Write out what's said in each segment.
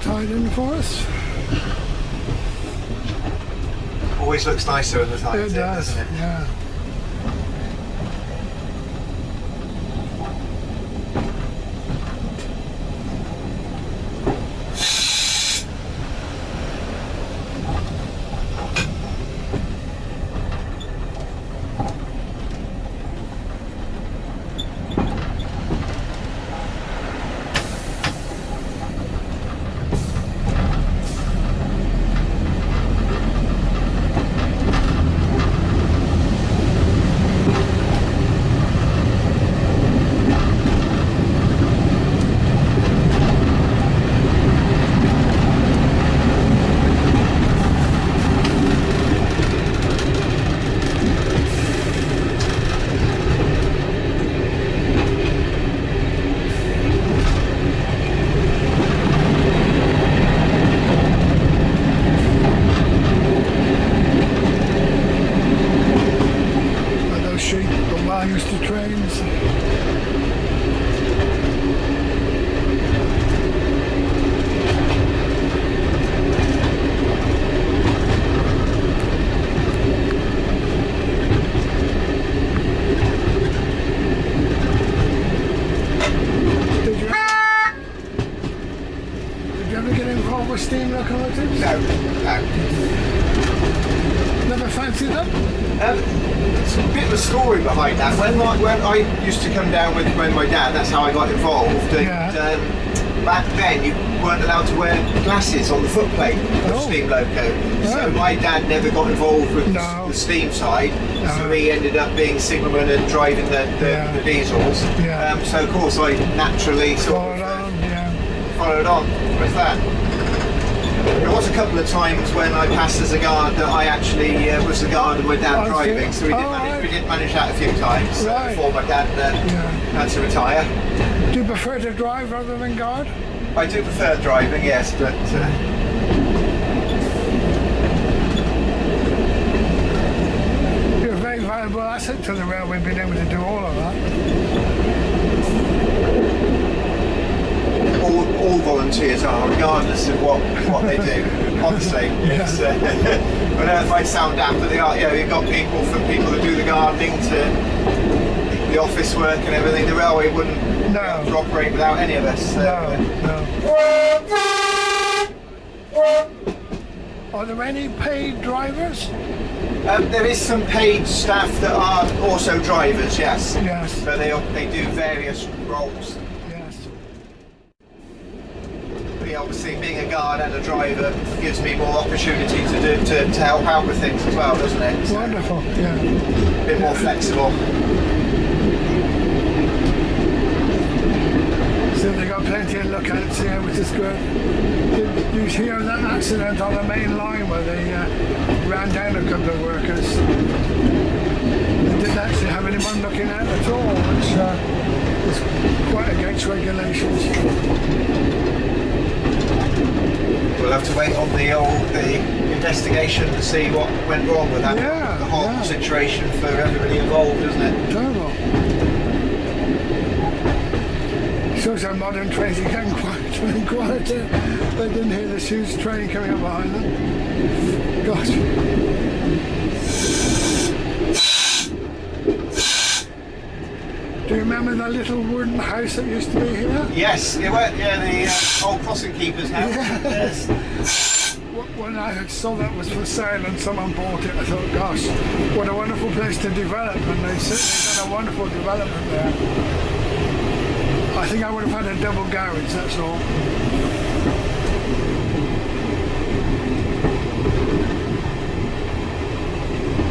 tied in for us. Always looks nicer in the tied in, does, doesn't it? Yeah. Steam locomotives? No. Never fancied them? It's a bit of a story behind that. When I used to come down with my dad, that's how I got involved. And, back then, you weren't allowed to wear glasses on the footplate of steam loco. So my dad never got involved with the steam side. So he ended up being signalman and driving the diesels. So of course I naturally sort of followed on with that. There was a couple of times when I passed as a guard that I actually was the guard and my dad driving, so we did manage that a few times before my dad had to retire. Do you prefer to drive rather than guard? I do prefer driving, yes, but... You're a very valuable asset to the railway, being able to do all of that. All volunteers are, regardless of what they do. Honestly, it's, I don't know if I sound daft, but they are. You've got people that do the gardening to the office work and everything. The railway wouldn't be able to operate without any of us. Are there any paid drivers? There is some paid staff that are also drivers. Yes. So they do various roles. Obviously, being a guard and a driver gives me more opportunity to help out with things as well, doesn't it? So wonderful, a bit more flexible. So they got plenty of lookouts here, which is good. Did you hear that accident on the main line where they ran down a couple of workers? They didn't actually have anyone looking out at all, which is quite against regulations. We'll have to wait on the investigation to see what went wrong with that. The whole situation for everybody involved, isn't it? Terrible. Shows how modern trains are getting quieter and quieter. They didn't hear this huge train coming up behind them. Gosh. Do you remember that little wooden house that used to be here? Yes, the old crossing keeper's house. Yes. When I saw that was for sale and someone bought it, I thought, gosh, what a wonderful place to develop, and they certainly done a wonderful development there. I think I would have had a double garage, that's all.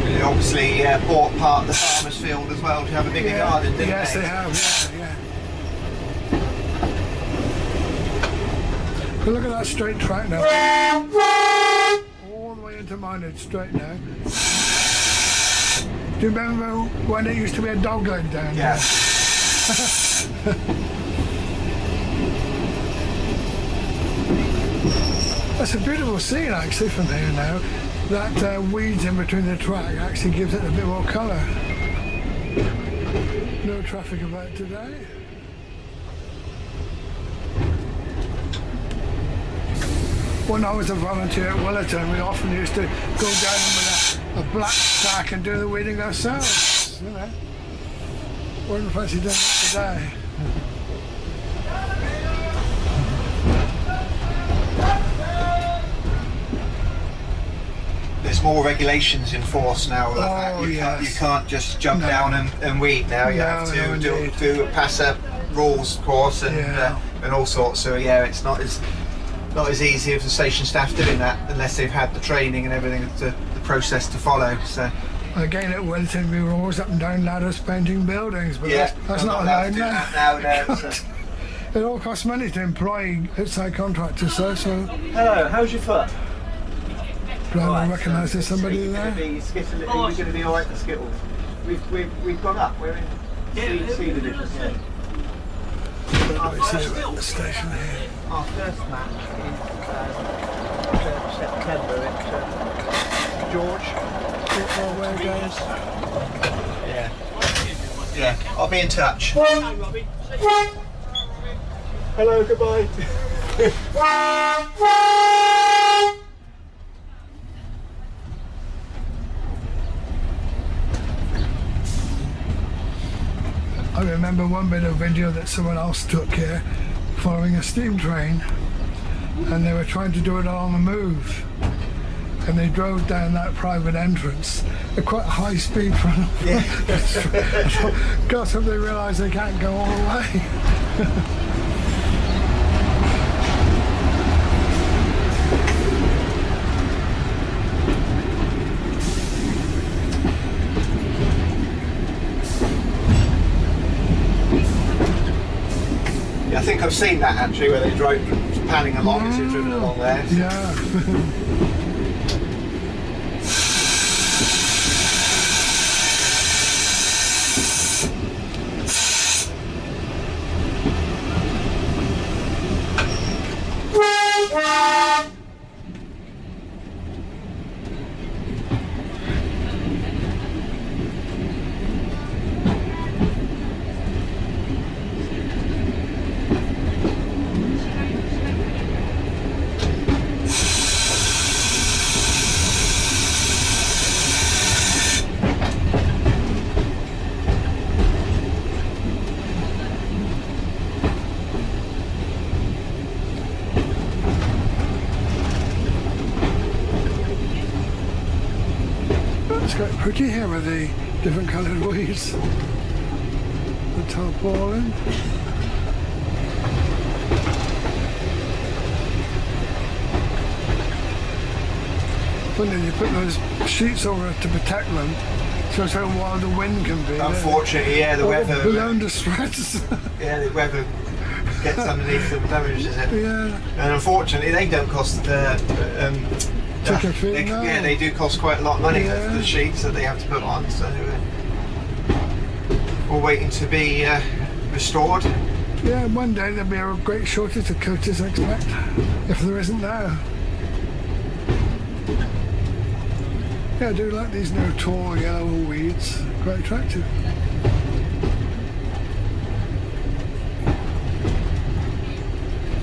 They obviously bought part of the farmer's field as well to have a bigger garden, didn't they? Yes, they have, But look at that straight track now. All the way into Minehead straight now. Do you remember when it used to be a dog leg down there? That's a beautiful scene actually from here now. That weeds in between the track actually gives it a bit more colour. No traffic about today. when I was a volunteer at Willerton, we often used to go down with a black sack and do the weeding ourselves, you know. Wouldn't fancy doing it today. There's more regulations in force now. Oh, you yes. can't just jump down and weed now. You have to do pass a rules course and all sorts. So yeah, it's not as easy as the station staff doing that unless they've had the training and everything, the process to follow. So again at Willerton, we were always up and down ladders painting buildings, but yeah, that's not allowed now. No, so. It all costs money to employ outside contractors, so Hello, how's your foot? do I recognise there's somebody there? We're going to be alright for Skittles. We've gone up, we're in C division. Yeah. The station here. Our first match in September at George. Where goes? Yeah, I'll be in touch. Hello, goodbye. I remember one bit of video that someone else took here following a steam train, and they were trying to do it on the move, and they drove down that private entrance at quite a high speed from God, hope they realise they can't go all the way. I think I've seen that actually, where they drove panning along as you're driven along there. Yeah. It's quite pretty here with the different coloured weeds. The tarpaulin. Funny, you put those sheets over it to protect them, shows how wild the wind can be. Unfortunately, yeah, the weather. Below distress. Yeah, the weather gets underneath them, damages it. Yeah. And unfortunately, they don't cost Chicken feet, no. Yeah, they do cost quite a lot of money, the sheets that they have to put on. So we're waiting to be restored. Yeah, one day there'll be a great shortage of coaches, I expect, if there isn't now. Yeah, I do like these new tall yellow weeds, quite attractive.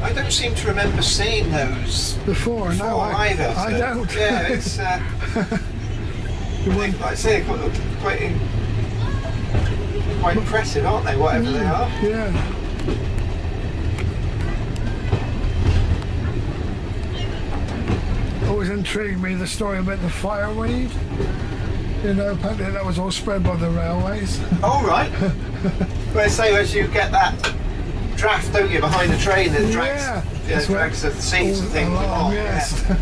I don't seem to remember seeing those Before no, either. I don't. Yeah, it's like I say, quite impressive, aren't they? Whatever they are. Yeah. Always intrigued me the story about the fireweed. You know, apparently that was all spread by the railways. Oh right. Well, say as you get that draft, don't you, behind the train that drags the seats and things along. Yes. Yeah.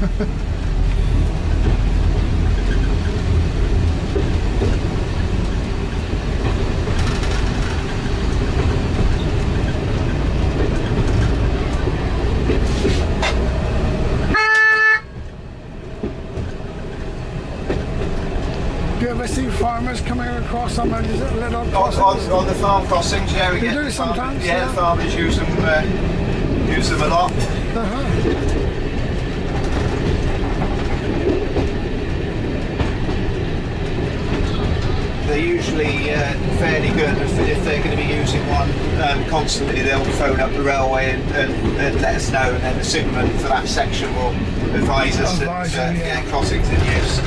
Do you ever see farmers coming across some of these little On the farm crossings, yeah, we You get do the sometimes, yeah, yeah. the farmers use them a lot. They're usually fairly good. If they're going to be using one constantly, they'll phone up the railway and let us know, and then the signalman for that section will advise us Advisor, that crossings in use.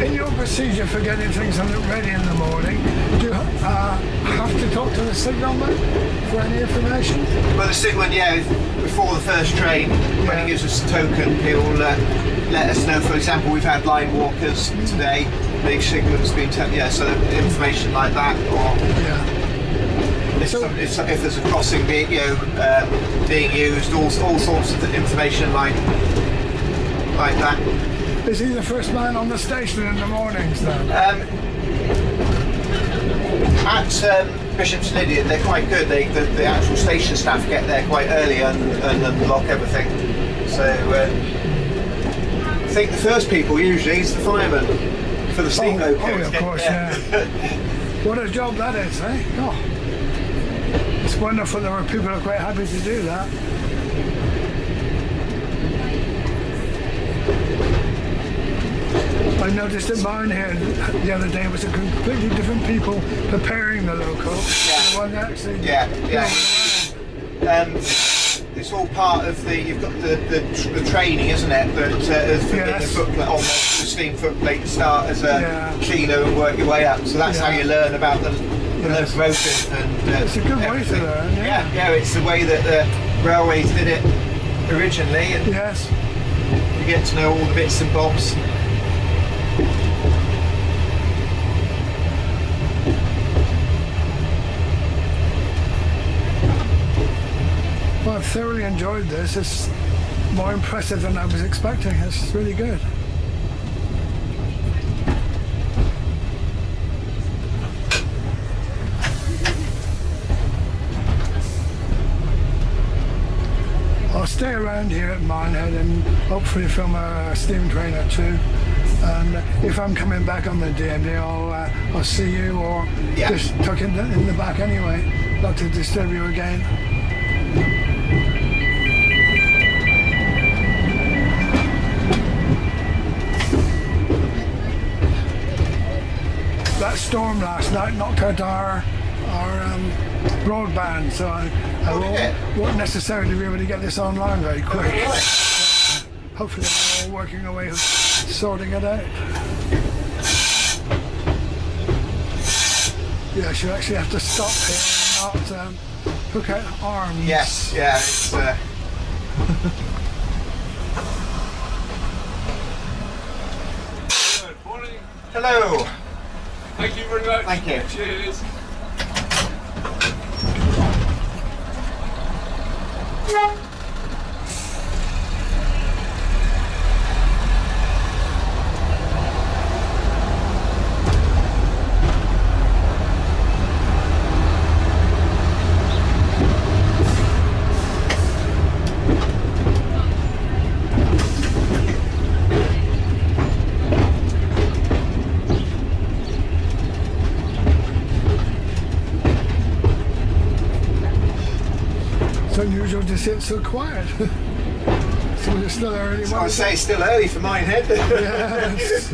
In your procedure for getting things ready in the morning, do you have to talk to the signalman for any information? Well, the signalman, before the first train, when he gives us a token, he'll let us know. For example, we've had line walkers today. The signalman's been so information like that, or if there's a crossing being used, all sorts of information like that. Is he the first man on the station in the mornings then? At Bishop's Lydiard, they're quite good. The actual station staff get there quite early and unlock everything. So I think the first people usually is the fireman for the steam locos. Of course, What a job that is, eh? Oh. It's wonderful there were people who are quite happy to do that. I noticed at Minehead the other day was a completely different people preparing the loco. The one that actually it's all part of you've got the training, isn't it? That the footplate on the steam footplate to start as a cleaner and work your way up. So that's how you learn about the locomotive. And it's a good way to learn. It's the way that the railways did it originally. And you get to know all the bits and bobs. Well, I've thoroughly enjoyed this. It's more impressive than I was expecting. It's really good. I'll stay around here at Minehead and hopefully film a steam train or two. And if I'm coming back on the DMD, I'll see you, or just tuck in the back anyway. Not to disturb you again. That storm last night knocked out our broadband, so I won't necessarily be able to get this online very quick. Hopefully we're all working away sorting it out. Yeah, she'll actually have to stop here and not hook out arms. Yes, it's Good morning. Hello. Thank you very much. Thank you. Cheers. It's unusual to see it so quiet. So it's still early. I would say it's still early for Minehead. Yes.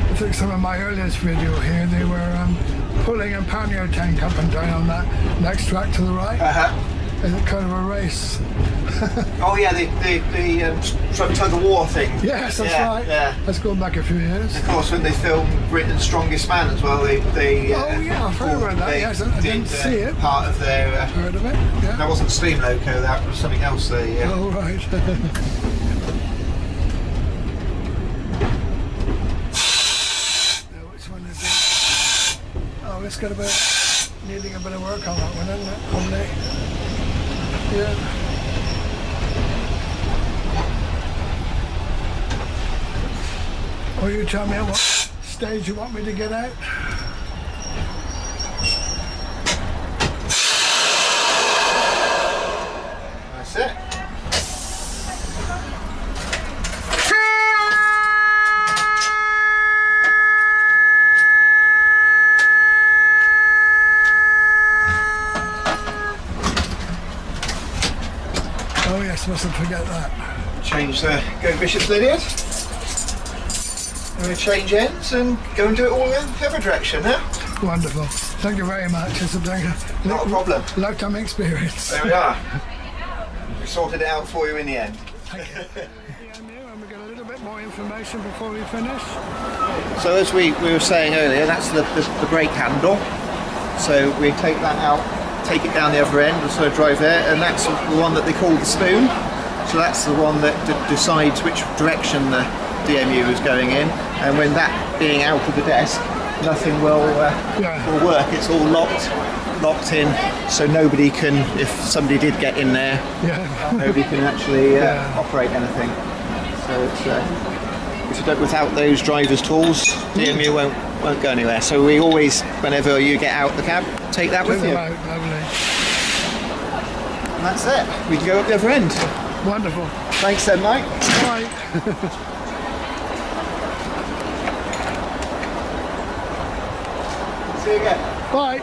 I think some of my earliest video here, they were pulling a pannier tank up and down on that next track to the right. Is it kind of a race? Oh yeah, the Tug-of-war thing. Yes, that's right. Yeah. That's going back a few years. Of course, when they filmed Britain's Strongest Man as well, they I've heard about that. Yes, I didn't see it. Part of their. Heard of it? Yeah. That wasn't steam loco. That was something else. They. Oh right. Which one is it? Oh, it's got a bit needing a bit of work on that one, isn't it? Only. Yeah. Or you tell me at what stage you want me to get out? That's it. Oh yes, mustn't forget that. Change the go Bishop's Lydiard. I'm going to change ends and go and do it all in the other direction now. Wonderful. Thank you very much. It's been Not a problem. lifetime experience. There we are. We sorted it out for you in the end. And we get a little bit more information before we finish. So as we were saying earlier, that's the brake handle. So we take that out, take it down the other end and sort of drive there, and that's the one that they call the spoon. So that's the one that decides which direction the DMU is going in, and when that being out of the desk, nothing will work. It's all locked in, so nobody can, if somebody did get in there, nobody can actually operate anything. So it's without those driver's tools, DMU won't go anywhere. So we always, whenever you get out the cab, take that with you. Lovely. And that's it. We can go up the other end. Wonderful. Thanks then, Mike. Bye. See you again. Bye.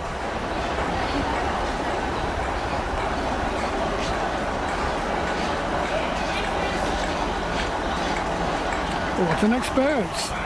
What an experience.